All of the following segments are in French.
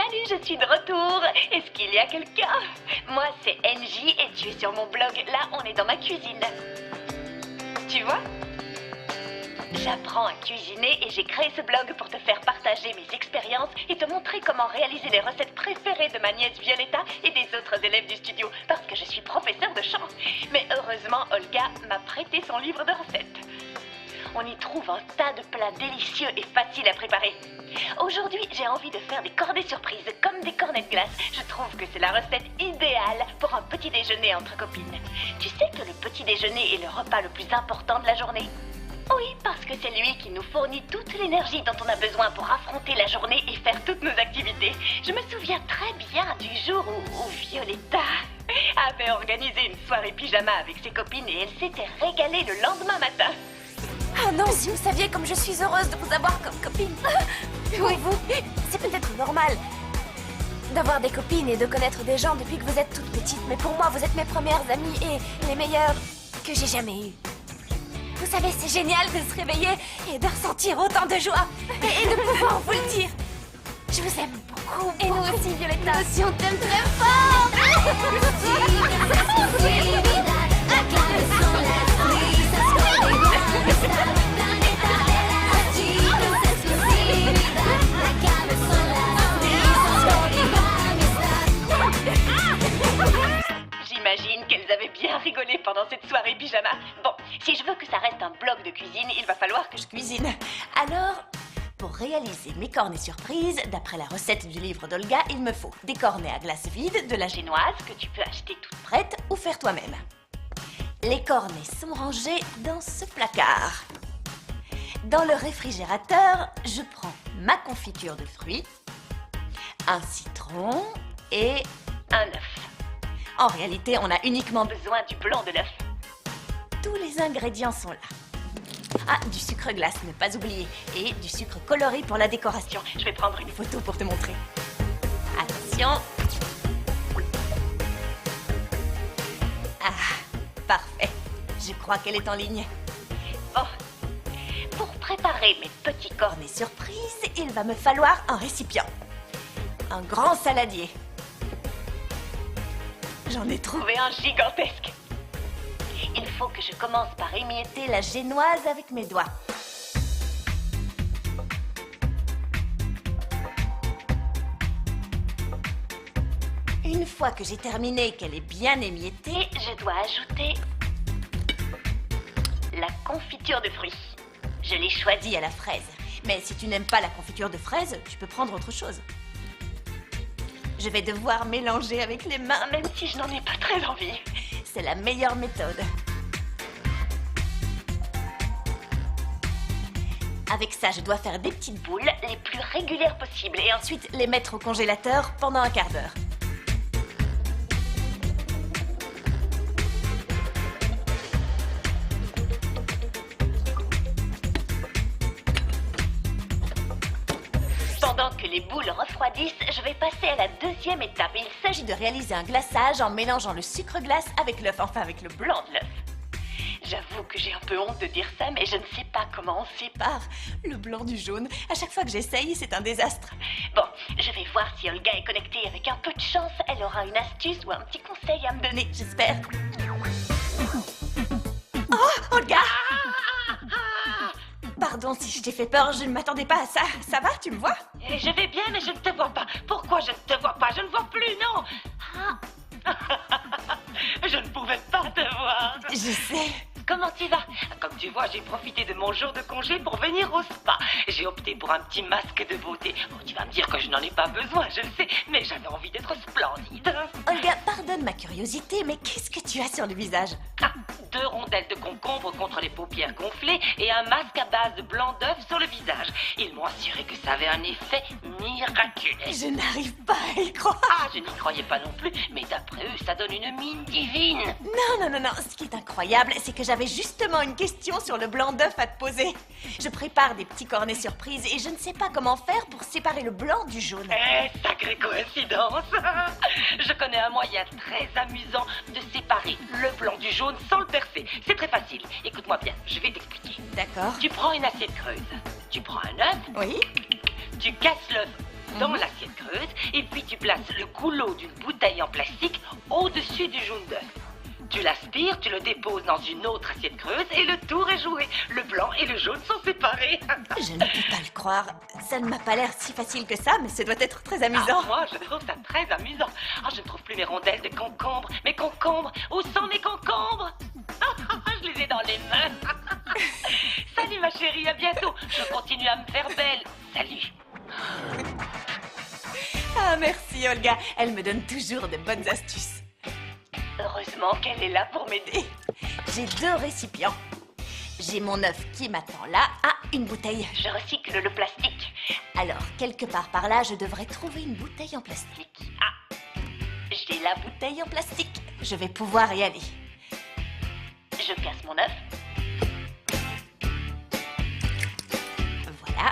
Salut, je suis de retour. Est-ce qu'il y a quelqu'un? Moi, c'est NJ et tu es sur mon blog. Là, on est dans ma cuisine. Tu vois? J'apprends à cuisiner et j'ai créé ce blog pour te faire partager mes expériences et te montrer comment réaliser les recettes préférées de ma nièce Violetta et des autres élèves du studio, parce que je suis professeure de chant. Mais heureusement, Olga m'a prêté son livre de recettes. On y trouve un tas de plats délicieux et faciles à préparer. Aujourd'hui, j'ai envie de faire des cornets surprises, comme des cornets de glace. Je trouve que c'est la recette idéale pour un petit déjeuner entre copines. Tu sais que le petit déjeuner est le repas le plus important de la journée? Oui, parce que c'est lui qui nous fournit toute l'énergie dont on a besoin pour affronter la journée et faire toutes nos activités. Je me souviens très bien du jour où Violetta avait organisé une soirée pyjama avec ses copines et elle s'était régalée le lendemain matin. Ah non, si vous saviez comme je suis heureuse de vous avoir comme copine. Pour vous, c'est peut-être normal d'avoir des copines et de connaître des gens depuis que vous êtes toute petite. Mais pour moi, vous êtes mes premières amies et les meilleures que j'ai jamais eues. Vous savez, c'est génial de se réveiller et de ressentir autant de joie et de pouvoir vous le dire. Je vous aime beaucoup. Et nous aussi, Violetta. Nous aussi, on t'aime très fort. J'imagine qu'elles avaient bien rigolé pendant cette soirée pyjama. Bon, si je veux que ça reste un blog de cuisine, il va falloir que je cuisine. Alors, pour réaliser mes cornets surprises, d'après la recette du livre d'Olga, il me faut des cornets à glace vide, de la génoise que tu peux acheter toute prête ou faire toi-même. Les cornets sont rangés dans ce placard. Dans le réfrigérateur, je prends ma confiture de fruits, un citron et un œuf. En réalité, on a uniquement Besoin du blanc de l'œuf. Tous les ingrédients sont là. Ah, du sucre glace, ne pas oublier. Et du sucre coloré pour la décoration. Je vais prendre une Photo pour te montrer. Attention. Ah, parfait. Je crois qu'elle est en ligne. Bon, pour préparer mes petits cornets, Cornet surprise, il va me falloir un récipient. Un grand saladier. J'en ai trop. trouver un gigantesque. Il faut que je commence par émietter La génoise avec mes doigts. Une fois que j'ai terminé et qu'elle est bien émiettée, et je dois ajouter la confiture de fruits. Je l'ai choisie. dis à la fraise. Mais si tu n'aimes pas la confiture de fraise, tu peux prendre autre chose. Je vais devoir mélanger avec les mains. Même si je n'en ai pas très envie. C'est la meilleure méthode. Avec ça, je dois faire des petites boules Boules les plus régulières possibles. et ensuite les mettre au congélateur pendant un quart d'heure. Pendant que les boules refroidissent, je vais passer à la deuxième étape. Il s'agit De réaliser un glaçage en mélangeant le sucre glace avec l'œuf, enfin avec le du blanc. blanc de l'œuf. J'avoue que j'ai un peu honte de dire ça, mais je ne sais pas comment on sépare. Le blanc du jaune. À chaque fois que j'essaye, c'est un désastre. Bon, je vais voir si Olga est connectée. Avec un peu de chance, elle aura une astuce ou un petit conseil à me donner. J'espère. Oh, Olga! Pardon si je t'ai fait peur, je ne m'attendais pas à ça. Ça va, tu me vois? Je vais bien, mais je ne te vois pas. Pourquoi je ne te vois pas? Je ne vois plus, non. Je ne pouvais pas te voir. Je sais. Comment tu vas? Comme tu vois, j'ai profité de mon jour de congé pour venir au spa. J'ai opté pour un petit masque de beauté. Bon, tu vas me dire que je n'en ai pas besoin, je le sais, mais j'avais envie d'être splendide. Olga, pardonne ma curiosité, mais qu'est-ce que tu as sur le visage? Ah, 2 rondelles de concombre contre les paupières gonflées et un masque à base de blanc d'œuf sur le visage. Ils m'ont assuré que ça avait un effet miraculeux. Je n'arrive pas à y croire. Ah, je n'y croyais pas non plus, mais d'après eux, ça donne une mine divine. Non. Ce qui est incroyable, c'est que j'avais justement une question sur le blanc d'œuf à te poser. Je prépare des petits cornets surprises et je ne sais pas comment faire pour séparer le blanc du jaune. Sacrée coïncidence. Je connais un moyen très amusant de séparer le blanc du jaune sans le percer. C'est très facile. Écoute-moi bien, je vais t'expliquer. D'accord. Tu prends une assiette creuse, tu prends un œuf, Oui. tu casses l'œuf dans l'assiette creuse et puis tu places le goulot d'une bouteille en plastique au-dessus du jaune d'œuf. Tu l'aspires, tu le déposes dans une autre assiette creuse et le tour est joué. Le blanc et le jaune sont séparés. Je ne peux pas le croire. Ça ne m'a pas l'air si facile que ça, mais ça doit être très amusant. Ah, moi, je trouve ça très amusant. Ah, je ne trouve plus mes rondelles de concombre. Mes concombres, où sont mes concombres? Je les ai dans les mains. Salut ma chérie, à bientôt. Je continue à me faire belle. Salut. Ah, merci Olga. Elle me donne toujours de bonnes astuces. Heureusement qu'elle est là pour m'aider. J'ai 2 récipients. J'ai mon œuf qui m'attend là. Ah, une bouteille. Je recycle le plastique. Alors, quelque part par là, je devrais trouver une bouteille en plastique. Ah, j'ai la bouteille. Bouteille en plastique. Je vais pouvoir y aller. Je casse mon œuf. Voilà.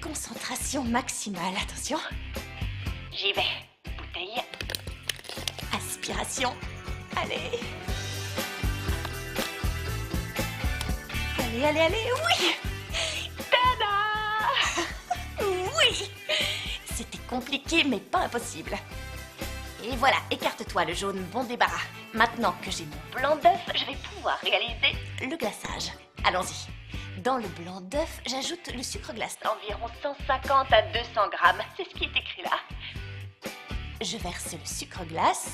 Concentration maximale. Attention. J'y vais. Bouteille. Aspiration. Allez. Allez, allez, allez. Oui. Tada! Oui. C'était compliqué, mais pas impossible. Et voilà, écarte-toi le jaune, bon débarras. Maintenant que j'ai mon Blanc d'œuf, je vais pouvoir réaliser le glaçage. Allons-y. Dans le blanc d'œuf, j'ajoute le sucre glace. environ 150 à 200 grammes. C'est ce qui est écrit là. Je verse le sucre glace.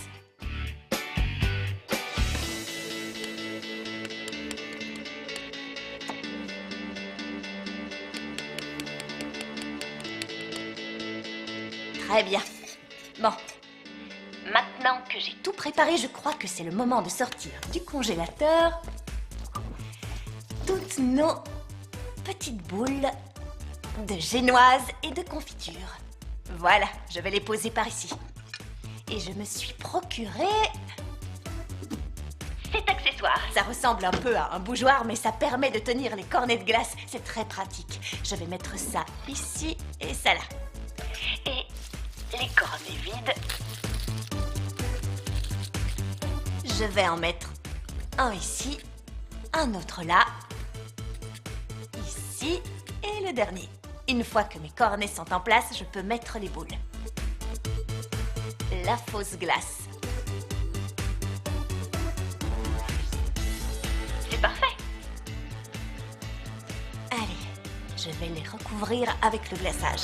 Très bien. Bon, Maintenant que j'ai tout préparé, je crois que c'est le moment de sortir du congélateur toutes nos petites boules de génoise et de confiture. Voilà, je vais les poser par ici. Et je me suis procuré... cet accessoire. Ça ressemble un peu à un bougeoir, mais ça permet de tenir les cornets de glace. C'est très pratique. Je vais mettre ça ici et ça là. Et les cornets vides. Je vais en mettre un ici, un autre là, ici et le dernier. Une fois que mes cornets sont en place, je peux mettre les boules. La fausse glace. C'est parfait. Allez, je vais les recouvrir avec le glaçage.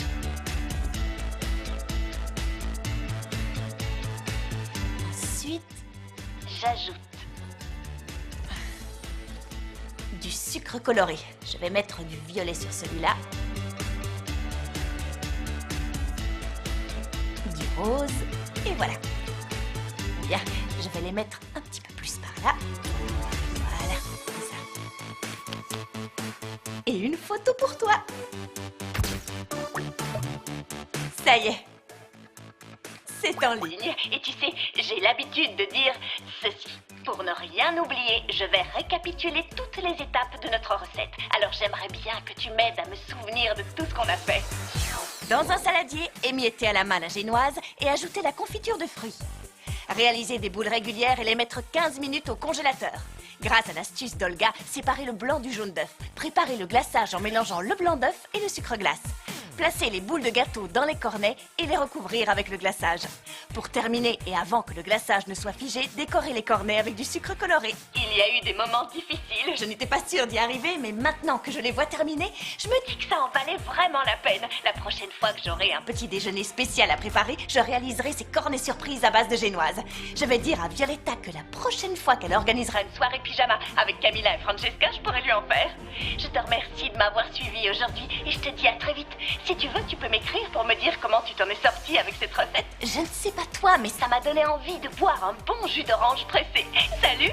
Ensuite, J'ajoute du sucre coloré. Je vais mettre du violet sur celui-là. Du rose. Et voilà. Bien, je vais les mettre un petit peu plus par là. Voilà, comme ça. Et une photo pour toi. Ça y est. C'est en ligne. et tu sais, j'ai l'habitude de dire ceci. Pour ne rien oublier, je vais récapituler toutes les étapes de notre recette. Alors j'aimerais bien que tu m'aides à me souvenir de tout ce qu'on a fait. Dans un saladier, émiettez à la main la génoise et ajoutez la confiture de fruits. Réalisez des boules régulières et les mettre 15 minutes au congélateur. Grâce à l'astuce d'Olga, séparez le blanc du jaune d'œuf. Préparez le glaçage en mélangeant le blanc d'œuf et le sucre glace. Placez les boules de gâteau dans les cornets et les recouvrir avec le glaçage. Pour terminer et avant que le glaçage ne soit figé, décorez les cornets avec du sucre coloré. Il y a eu des moments difficiles. Je n'étais pas sûre d'y arriver, mais maintenant que je les vois terminés, je me dis Que ça en valait vraiment la peine. La prochaine fois que j'aurai un petit déjeuner spécial à préparer, je réaliserai ces cornets surprises à base de génoise. Je vais dire à Violetta que la prochaine fois qu'elle organisera une soirée pyjama avec Camilla et Francesca, je pourrais lui en faire. Je te remercie de m'avoir suivi aujourd'hui et je te dis à très vite. Si tu veux, tu peux m'écrire pour me dire comment tu t'en es sortie avec cette recette. Je ne sais pas toi, mais Ça m'a donné envie de boire un bon jus d'orange pressé. Salut!